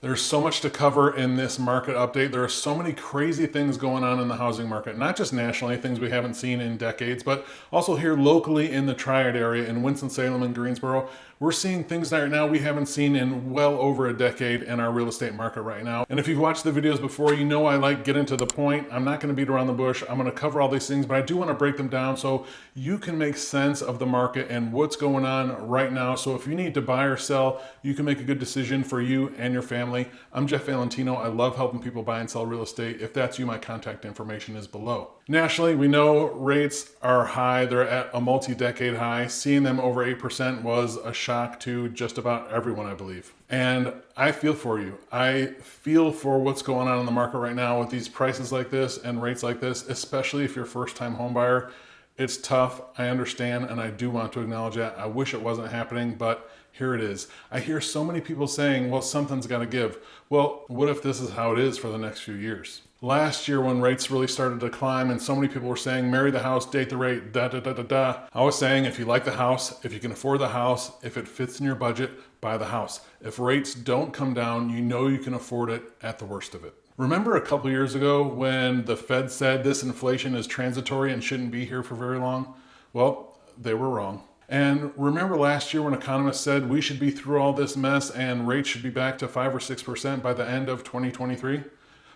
There's so much to cover in this market update. There are so many crazy things going on in the housing market, not just nationally, things we haven't seen in decades, but also here locally in the Triad area in Winston-Salem and Greensboro. We're seeing things right now we haven't seen in well over a decade in our real estate market right now. And if you've watched the videos before, you know I like getting to the point. I'm not going to beat around the bush. I'm going to cover all these things, but I do want to break them down so you can make sense of the market and what's going on right now. So if you need to buy or sell, you can make a good decision for you and your family. I'm Jeff Valentino. I love helping people buy and sell real estate. If that's you, my contact information is below. Nationally, we know rates are high. They're at a multi-decade high. Seeing them over 8% was a shock to just about everyone, I believe. And I feel for you. I feel for what's going on in the market right now with these prices like this and rates like this, especially if you're a first-time home buyer. It's tough, I understand, and I do want to acknowledge that. I wish it wasn't happening, but here it is. I hear so many people saying, well, something's got to give. Well, what if this is how it is for the next few years? Last year when rates really started to climb and so many people were saying, marry the house, date the rate, da da da da da. I was saying, if you like the house, if you can afford the house, if it fits in your budget, buy the house. If rates don't come down, you know you can afford it at the worst of it. Remember a couple years ago when the Fed said this inflation is transitory and shouldn't be here for very long? Well, they were wrong. And remember last year when economists said we should be through all this mess and rates should be back to 5 or 6% by the end of 2023?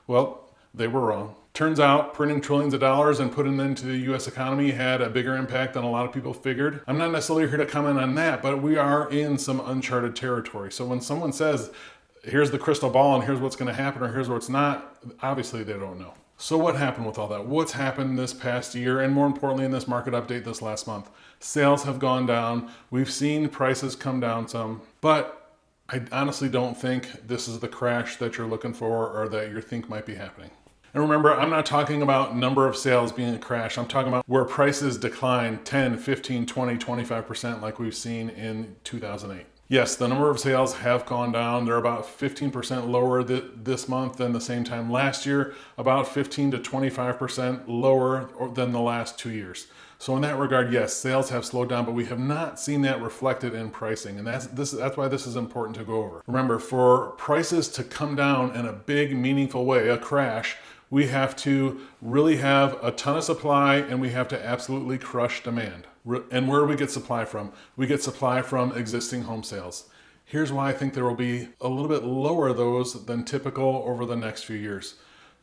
Well, they were wrong. Turns out printing trillions of dollars and putting them into the US economy had a bigger impact than a lot of people figured. I'm not necessarily here to comment on that, but we are in some uncharted territory. So when someone says, here's the crystal ball and here's what's going to happen or here's what's not, obviously they don't know. So what happened with all that? What's happened this past year and more importantly in this market update this last month? Sales have gone down. We've seen prices come down some, but I honestly don't think this is the crash that you're looking for or that you think might be happening. And remember, I'm not talking about number of sales being a crash. I'm talking about where prices decline 10, 15, 20, 25% like we've seen in 2008. Yes, the number of sales have gone down. They're about 15% lower this month than the same time last year, about 15 to 25% lower than the last 2 years. So in that regard, yes, sales have slowed down, but we have not seen that reflected in pricing. And that's why this is important to go over. Remember, for prices to come down in a big, meaningful way, a crash, we have to really have a ton of supply and we have to absolutely crush demand. And where do we get supply from? We get supply from existing home sales. Here's why I think there will be a little bit lower those than typical over the next few years.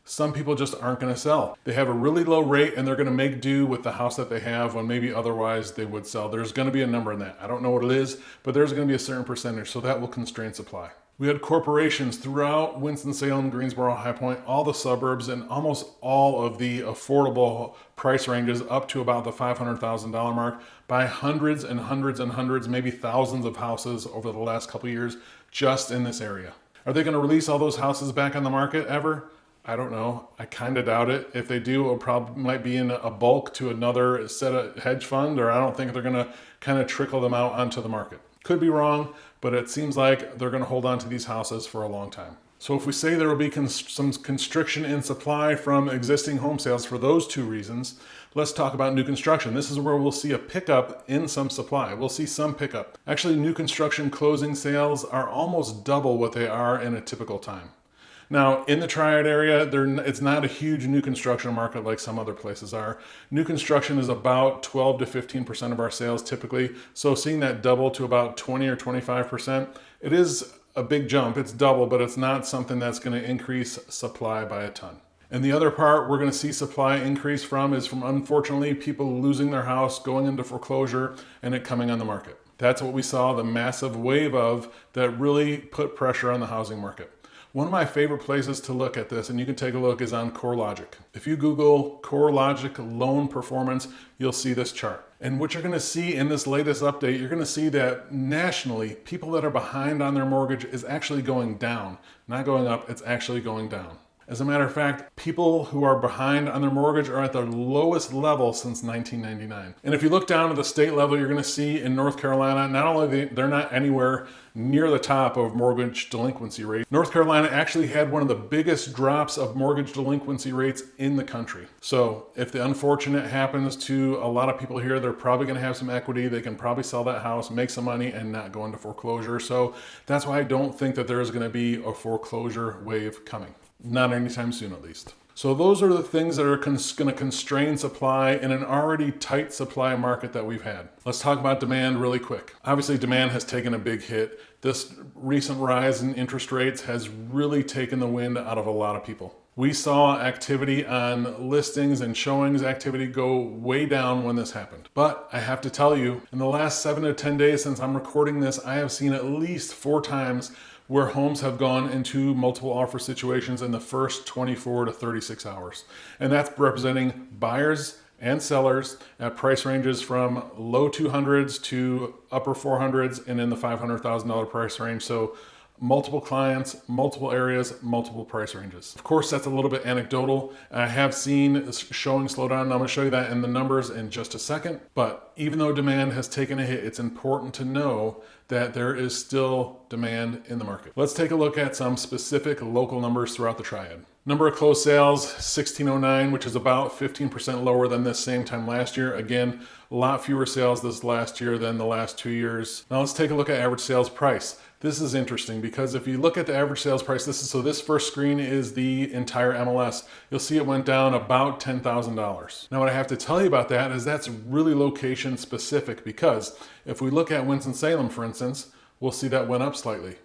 Some people just aren't going to sell. They have a really low rate and they're going to make do with the house that they have when maybe otherwise they would sell. There's going to be a number in that. I don't know what it is, but there's going to be a certain percentage, so that will constrain supply. We had corporations throughout Winston-Salem, Greensboro, High Point, all the suburbs, and almost all of the affordable price ranges up to about the $500,000 mark buy hundreds and hundreds and hundreds, maybe thousands of houses over the last couple of years just in this area. Are they going to release all those houses back on the market ever? I don't know. I kind of doubt it. If they do, it probably might be in a bulk to another set of hedge fund, or I don't think they're going to kind of trickle them out onto the market. Could be wrong, but it seems like they're going to hold on to these houses for a long time. So if we say there will be some constriction in supply from existing home sales for those two reasons, let's talk about new construction. This is where we'll see a pickup in some supply. We'll see some pickup. Actually, new construction closing sales are almost double what they are in a typical time. Now, in the Triad area, it's not a huge new construction market like some other places are. New construction is about 12 to 15% of our sales typically. So seeing that double to about 20 or 25%, it is a big jump. It's double, but it's not something that's going to increase supply by a ton. And the other part we're going to see supply increase from is from, unfortunately, people losing their house, going into foreclosure, and it coming on the market. That's what we saw the massive wave of that really put pressure on the housing market. One of my favorite places to look at this, and you can take a look, is on CoreLogic. If you Google CoreLogic loan performance, you'll see this chart. And what you're going to see in this latest update, you're going to see that nationally, people that are behind on their mortgage is actually going down. Not going up, it's actually going down. As a matter of fact, people who are behind on their mortgage are at their lowest level since 1999. And if you look down at the state level, you're going to see in North Carolina, not only they're not anywhere near the top of mortgage delinquency rate, North Carolina actually had one of the biggest drops of mortgage delinquency rates in the country. So if the unfortunate happens to a lot of people here, they're probably going to have some equity. They can probably sell that house, make some money, and not go into foreclosure. So that's why I don't think that there is going to be a foreclosure wave coming. Not anytime soon, at least. So those are the things that are going to constrain supply in an already tight supply market that we've had. Let's talk about demand really quick. Obviously, demand has taken a big hit. This recent rise in interest rates has really taken the wind out of a lot of people. We saw activity on listings and showings activity go way down when this happened. But I have to tell you, in the last 7 to 10 days since I'm recording this, I have seen at least 4 times where homes have gone into multiple offer situations in the first 24 to 36 hours. And that's representing buyers and sellers at price ranges from low 200s to upper 400s and in the $500,000 price range. So multiple clients, multiple areas, multiple price ranges. Of course, that's a little bit anecdotal. I have seen showing slow down, and I'm going to show you that in the numbers in just a second. But even though demand has taken a hit, it's important to know that there is still demand in the market. Let's take a look at some specific local numbers throughout the triad. Number of closed sales, 1,609, which is about 15% lower than this same time last year. Again, a lot fewer sales this last year than the last 2 years. Now let's take a look at average sales price. This is interesting because if you look at the average sales price, this first screen is the entire MLS. You'll see it went down about $10,000. Now what I have to tell you about that is that's really location specific, because if we look at Winston-Salem, for instance, we'll see that went up slightly.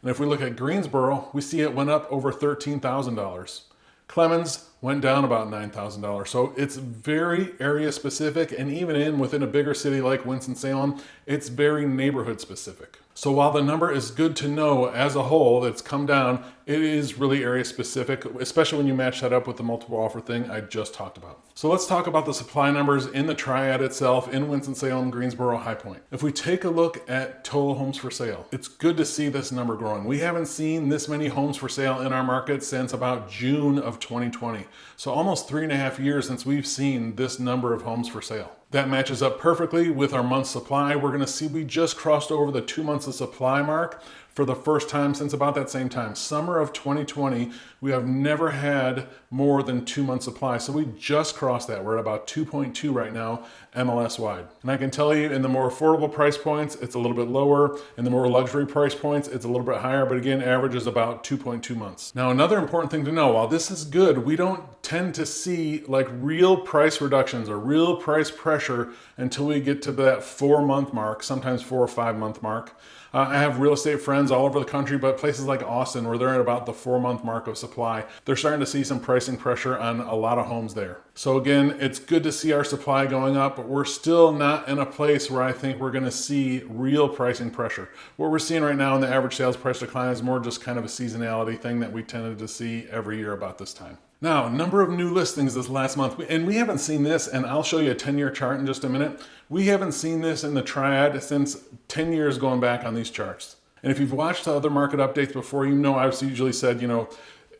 And if we look at Greensboro, we see it went up over $13,000. Clemens went down about $9,000. So it's very area specific, and even within a bigger city like Winston-Salem, it's very neighborhood specific. So while the number is good to know as a whole that's come down, it is really area specific, especially when you match that up with the multiple offer thing I just talked about. So let's talk about the supply numbers in the triad itself in Winston-Salem, Greensboro, High Point. If we take a look at total homes for sale, it's good to see this number growing. We haven't seen this many homes for sale in our market since about June of 2020. So almost 3.5 years since we've seen this number of homes for sale. That matches up perfectly with our month supply. We're going to see we just crossed over the 2 months of supply mark for the first time since about that same time. Summer of 2020, we have never had more than 2 months supply. So we just crossed that. We're at about 2.2 right now, MLS wide. And I can tell you in the more affordable price points, it's a little bit lower. In the more luxury price points, it's a little bit higher, but again, average is about 2.2 months. Now, another important thing to know, while this is good, we don't tend to see like real price reductions or real price pressure until we get to that 4-month mark, sometimes 4 or 5-month mark. I have real estate friends all over the country, but places like Austin, where they're at about the 4-month mark of supply, they're starting to see some pricing pressure on a lot of homes there. So again, it's good to see our supply going up, but we're still not in a place where I think we're going to see real pricing pressure. What we're seeing right now in the average sales price decline is more just kind of a seasonality thing that we tended to see every year about this time. Now, number of new listings this last month, and we haven't seen this, and I'll show you a 10-year chart in just a minute. We haven't seen this in the triad since 10 years going back on these charts. And if you've watched the other market updates before, you know I've usually said,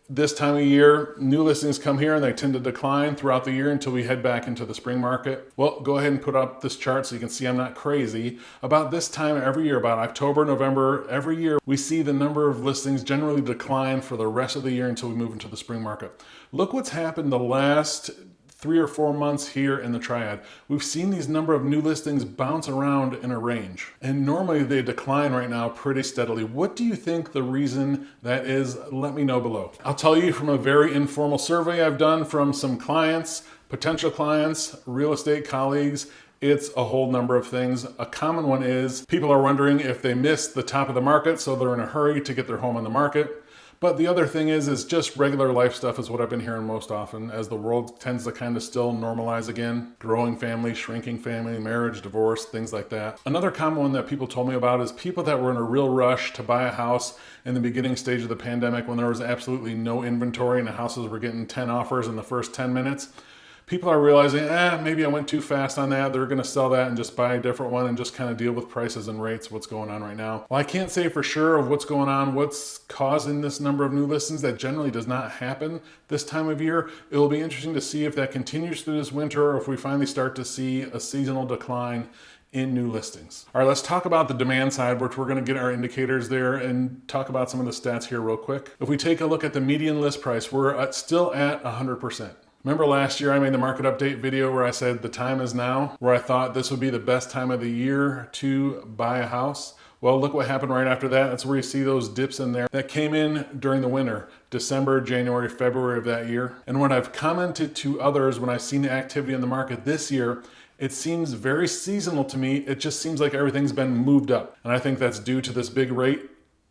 this time of year, new listings come here and they tend to decline throughout the year until we head back into the spring market. Well, go ahead and put up this chart so you can see I'm not crazy. About this time every year, about October, November, every year, we see the number of listings generally decline for the rest of the year until we move into the spring market. Look what's happened the last 3 or 4 months here in the triad. We've seen these number of new listings bounce around in a range, and normally they decline right now pretty steadily. What do you think the reason that is? Let me know below. I'll tell you from a very informal survey I've done from some clients, potential clients, real estate colleagues. It's a whole number of things. A common one is people are wondering if they missed the top of the market, so they're in a hurry to get their home on the market. But the other thing is just regular life stuff is what I've been hearing most often as the world tends to kind of still normalize again. Growing family, shrinking family, marriage, divorce, things like that. Another common one that people told me about is people that were in a real rush to buy a house in the beginning stage of the pandemic when there was absolutely no inventory and the houses were getting 10 offers in the first 10 minutes. People are realizing, maybe I went too fast on that. They're going to sell that and just buy a different one and just kind of deal with prices and rates, what's going on right now. Well, I can't say for sure of what's going on, what's causing this number of new listings. That generally does not happen this time of year. It will be interesting to see if that continues through this winter or if we finally start to see a seasonal decline in new listings. All right, let's talk about the demand side, which we're going to get our indicators there and talk about some of the stats here real quick. If we take a look at the median list price, we're still at 100%. Remember last year I made the market update video where I said the time is now, where I thought this would be the best time of the year to buy a house? Well, look what happened right after that. That's where you see those dips in there that came in during the winter, December, January, February of that year. And when I've commented to others, when I've seen the activity in the market this year, it seems very seasonal to me. It just seems like everything's been moved up. And I think that's due to this big rate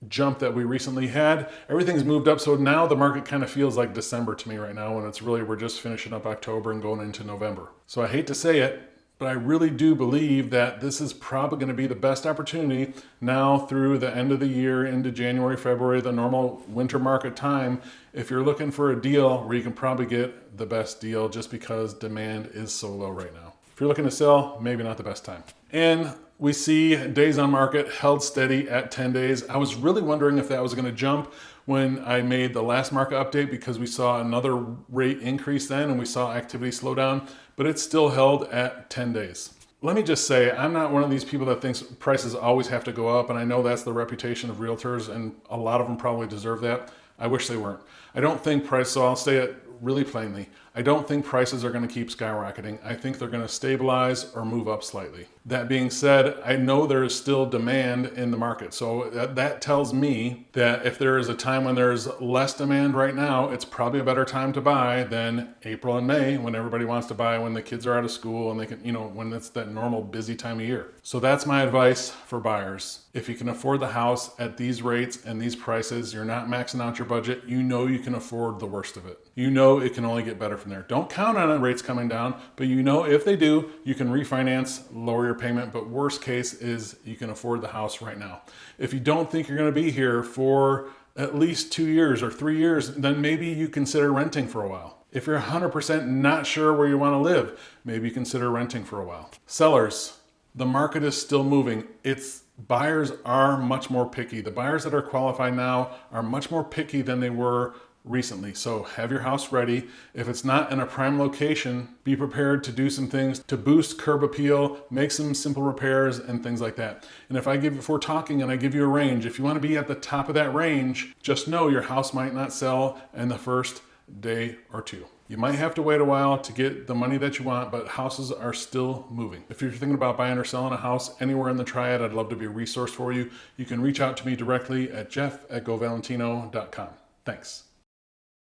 jump that we recently had. Everything's moved up. So now the market kind of feels like December to me right now, when it's really, we're just finishing up October and going into November. So I hate to say it, but I really do believe that this is probably going to be the best opportunity now through the end of the year into January, February, the normal winter market time. If you're looking for a deal where you can probably get the best deal, just because demand is so low right now. If you're looking to sell, maybe not the best time. And we see days on market held steady at 10 days. I was really wondering if that was going to jump when I made the last market update, because we saw another rate increase then and we saw activity slow down, but it's still held at 10 days. Let me just say, I'm not one of these people that thinks prices always have to go up, and I know that's the reputation of realtors, and a lot of them probably deserve that. I wish they weren't. I don't think so I'll say it really plainly. I don't think prices are going to keep skyrocketing. I think they're going to stabilize or move up slightly. That being said, I know there is still demand in the market. So that tells me that if there is a time when there's less demand right now, it's probably a better time to buy than April and May, when everybody wants to buy when the kids are out of school and they can, when it's that normal busy time of year. So that's my advice for buyers. If you can afford the house at these rates and these prices, you're not maxing out your budget, you can afford the worst of it. It can only get better from there. Don't count on rates coming down, but if they do, you can refinance, lower your payment, but worst case is you can afford the house right now. If you don't think you're going to be here for at least 2 years or 3 years, then maybe you consider renting for a while. If you're 100% not sure where you want to live, maybe consider renting for a while. Sellers, the market is still moving. Buyers are much more picky. The buyers that are qualified now are much more picky than they were recently. So have your house ready. If it's not in a prime location, be prepared to do some things to boost curb appeal, make some simple repairs and things like that. And if we're talking and I give you a range, if you want to be at the top of that range, just know your house might not sell in the first day or two. You might have to wait a while to get the money that you want, but houses are still moving. If you're thinking about buying or selling a house anywhere in the Triad, I'd love to be a resource for you. You can reach out to me directly at jeff@govalentino.com. Thanks.